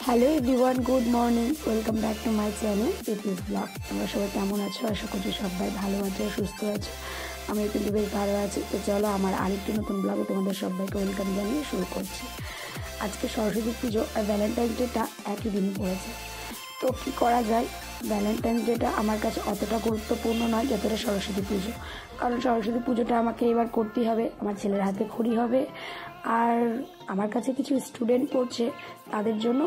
Hello everyone, good morning, welcome back to my channel পিপিস blog. তোমরা সবাই কেমন আছো? আশা করছি সবাই ভালো আছো, সুস্থ আছো। আমি কিন্তু বেশ ভালো আছি। তো চলো আমার আরেকটি নতুন ব্লগে তোমাদের সবাইকে ওয়েলকাম জানিয়ে শুরু করছি। আজকে সরস্বতী পুজো আর ভ্যালেন্টাইন্স ডেটা একই দিনই পড়েছে। তো কী করা যায়, ভ্যালেন্টাইন্স ডেটা আমার কাছে অতটা গুরুত্বপূর্ণ নয় যতটা সরস্বতী পুজো। কারণ সরস্বতী পুজোটা আমাকে এবার করতেই হবে, আমার ছেলের হাতে খড়ি হবে। আর আমার কাছে কিছু স্টুডেন্ট পড়ছে, তাদের জন্য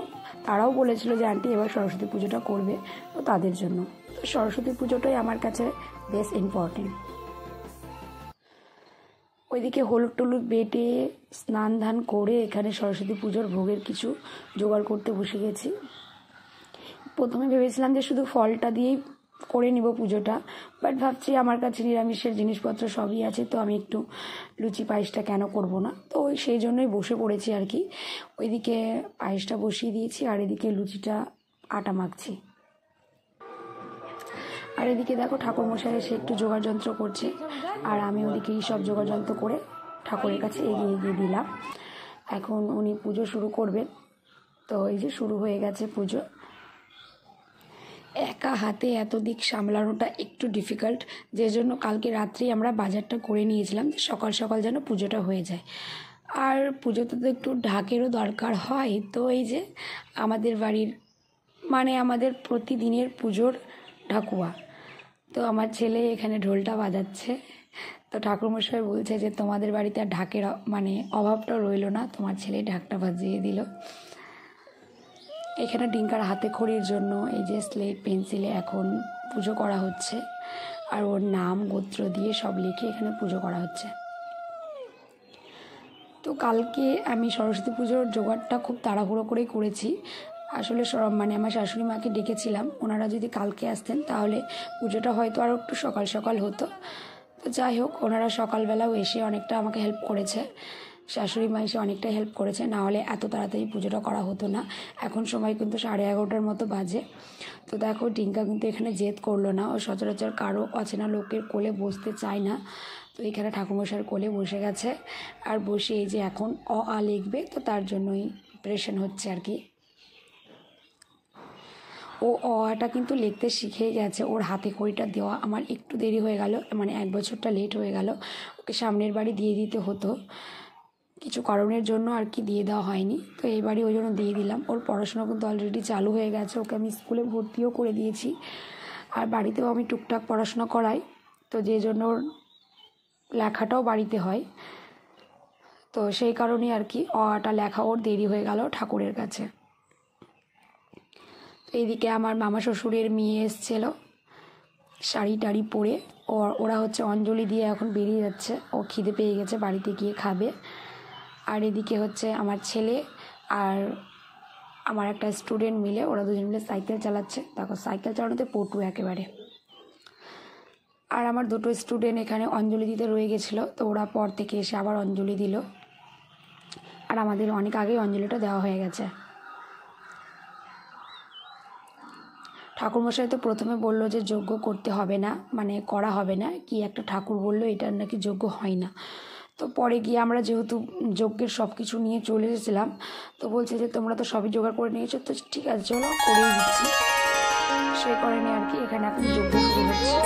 তারাও বলেছিল যে আন্টি এবার সরস্বতী পুজোটা করবে, তো তাদের জন্য তো সরস্বতী পুজোটাই আমার কাছে বেশ ইম্পর্টেন্ট। ওইদিকে হলুদ টলুদ বেটে স্নান ধান করে এখানে সরস্বতী পুজোর ভোগের কিছু জোগাড় করতে বসে গেছি। প্রথমে ভেবেছিলাম যে শুধু ফলটা দিয়েই করে নিব পুজোটা, বাট ভাবছি আমার কাছে নিরামিষের জিনিসপত্র সবই আছে, তো আমি একটু লুচি পায়েসটা কেন করব না, তো সেই জন্যই বসে পড়েছি আর কি। ওইদিকে পায়েসটা বসিয়ে দিয়েছি আর এদিকে লুচিটা আটা মাখছি। আর এদিকে দেখো ঠাকুরমশাই এসে একটু জোগাড় যন্ত্র করছে, আর আমি ওদিকে এই সব জোগাড় যন্ত্র করে ঠাকুরের কাছে এগিয়ে দিলাম। এখন উনি পুজো শুরু করবেন। তো এই যে শুরু হয়ে গেছে পুজো। একা হাতে এত দিক সামলানোটা একটু ডিফিকাল্ট, যে জন্য কালকে রাত্রেই আমরা বাজারটা করে নিয়েছিলাম যে সকাল সকাল যেন পুজোটা হয়ে যায়। আর পুজোতে তো একটু ঢাকেরও দরকার হয়। তো এই যে আমাদের বাড়ির আমাদের প্রতিদিনের পুজোর ঢাকুয়া, তো আমার ছেলে এখানে ঢোলটা বাজাচ্ছে। তো ঠাকুরমশাই বলছে যে তোমাদের বাড়িতে আর ঢাকের অভাবটা রইল না, তোমার ছেলে ঢাকটা বাজিয়ে দিল। এখানে ডিঙ্কার হাতে খড়ির জন্য এই যে স্লেট পেন্সিলে এখন পুজো করা হচ্ছে, আর ওর নাম গোত্র দিয়ে সব লিখে এখানে পুজো করা হচ্ছে। তো কালকে আমি সরস্বতী পুজোর জোগাড়টা খুব তাড়াহুড়ো করেই করেছি। আসলে আমার শাশুড়ি মাকে ডেকেছিলাম, ওনারা যদি কালকে আসতেন তাহলে পুজোটা হয়তো আরও একটু সকাল সকাল হতো। তো যাই হোক, ওনারা সকালবেলাও এসে অনেকটা আমাকে হেল্প করেছে, শাশুড়ি মা এসে অনেকটাই হেল্প করেছে, না হলে এত তাড়াতাড়ি পুজোটা করা হতো না। এখন সময় কিন্তু 11:30টার মতো বাজে। তো দেখো ডিঙ্কা কিন্তু এখানে জেদ করলো না, ও সচরাচর কারো অচেনা লোকের কোলে বসতে চায় না। তো এখানে ঠাকুরমশাইয়ের কোলে বসে গেছে, আর বসে এই যে এখন আ লিখবে, তো তার জন্যই প্রিপারেশন হচ্ছে আর কি। ও অটা কিন্তু লিখতে শিখে গেছে, ওর হাতে খড়িটা দেওয়া আমার একটু দেরি হয়ে গেল, 1 বছরটা লেট হয়ে গেল। ওকে সামনের বাড়ি দিয়ে দিতে হতো, কিছু কারণের জন্য আর কি দিয়ে দেওয়া হয়নি। তো এইবারই ওই জন্য দিয়ে দিলাম। ওর পড়াশোনা কিন্তু অলরেডি চালু হয়ে গেছে, ওকে আমি স্কুলে ভর্তিও করে দিয়েছি, আর বাড়িতেও আমি টুকটাক পড়াশোনা করাই, তো যে জন্য ওর লেখাটাও বাড়িতে হয়। তো সেই কারণেই আর কি অটা লেখা ওর দেরি হয়ে গেল ঠাকুরের কাছে। এইদিকে আমার মামা শ্বশুরের মেয়ে এসেছিল শাড়ি টাড়ি পরে, ওরা হচ্ছে অঞ্জলি দিয়ে এখন বেরিয়ে যাচ্ছে, ও খিদে পেয়ে গেছে, বাড়িতে গিয়ে খাবে। আর এদিকে হচ্ছে আমার ছেলে আর আমার একটা স্টুডেন্ট মিলে, ওরা দুজন মিলে সাইকেল চালাচ্ছে। দেখো সাইকেল চালানোতে পটু একেবারে। আর আমার দুটো স্টুডেন্ট এখানে অঞ্জলি দিতে রয়ে গেছিলো, তো ওরা পর থেকে এসে আবার অঞ্জলি দিল, আর আমাদের অনেক আগেই অঞ্জলিটা দেওয়া হয়ে গেছে। ঠাকুরমশাই তো প্রথমে বললো যে যজ্ঞ করতে হবে না, করা হবে না, কি একটা ঠাকুর বললো এটার নাকি যজ্ঞ হয় না। তো পরে গিয়ে আমরা যেহেতু যজ্ঞের সব কিছু নিয়ে চলে এসেছিলাম, তো বলছে যে তোমরা তো সবই জোগাড় করে নিয়েছো, তো ঠিক আছে চলো করেই দিচ্ছি। সে করেনি আর কি, এখানে এখন যজ্ঞ শুরু হচ্ছে।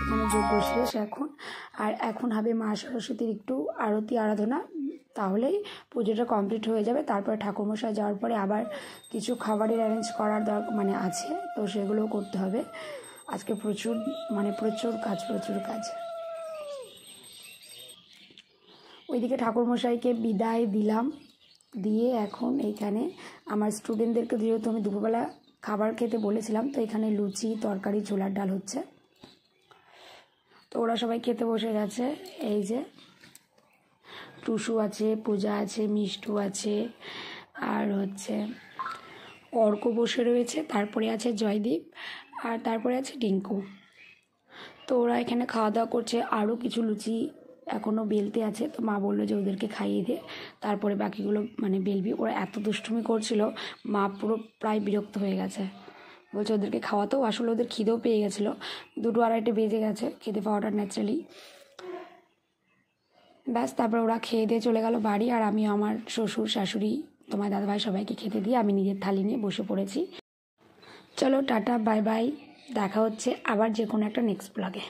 মানে যজ্ঞ শেষ এখন। আর এখন হবে মা সরস্বতীর একটু আরতি আরাধনা, তাহলেই পুজোটা কমপ্লিট হয়ে যাবে। তারপরে ঠাকুরমশাই যাওয়ার পরে আবার কিছু খাবারের অ্যারেঞ্জ করার মানে আছে, তো সেগুলোও করতে হবে। আজকে প্রচুর কাজ। ওইদিকে ঠাকুরমশাইকে বিদায় দিলাম, দিয়ে এখন এইখানে আমার স্টুডেন্টদেরকে যেহেতু আমি দুপুরবেলা খাবার খেতে বলেছিলাম, তো এখানে লুচি, তরকারি, ছোলার ডাল হচ্ছে। তো ওরা সবাই খেতে বসে গেছে। এই যে টুসু আছে, পূজা আছে, মিষ্টু আছে, আর হচ্ছে অর্ক বসে রয়েছে, তারপরে আছে জয়দীপ, আর তারপরে আছে টিঙ্কু। তো ওরা এখানে খাওয়া দাওয়া করছে। আরও কিছু লুচি এখনও বেলতে আছে, তো মা বললো যে ওদেরকে খাইয়ে দে, তারপরে বাকিগুলো মানে বেলবি। ওরা এত দুষ্টুমি করছিল, মা পুরো প্রায় বিরক্ত হয়ে গেছে, বলছে ওদেরকে খাওয়াতেও। আসলে ওদের খিদেও পেয়ে গেছিলো, 2-2:30 বেজে গেছে, খেতে পাওয়াটা ন্যাচারালি। ব্যাস, তারপর ওরা খেয়ে দিয়ে চলে গেল বাড়ি, আর আমি আমার শ্বশুর, শাশুড়ি, তোমার দাদাভাই সবাইকে খেতে দিয়ে আমি নিজের থালি নিয়ে বসে পড়েছি। চলো টাটা, বাই বাই, দেখা হচ্ছে আবার যে কোনো একটা নেক্সট ব্লগে।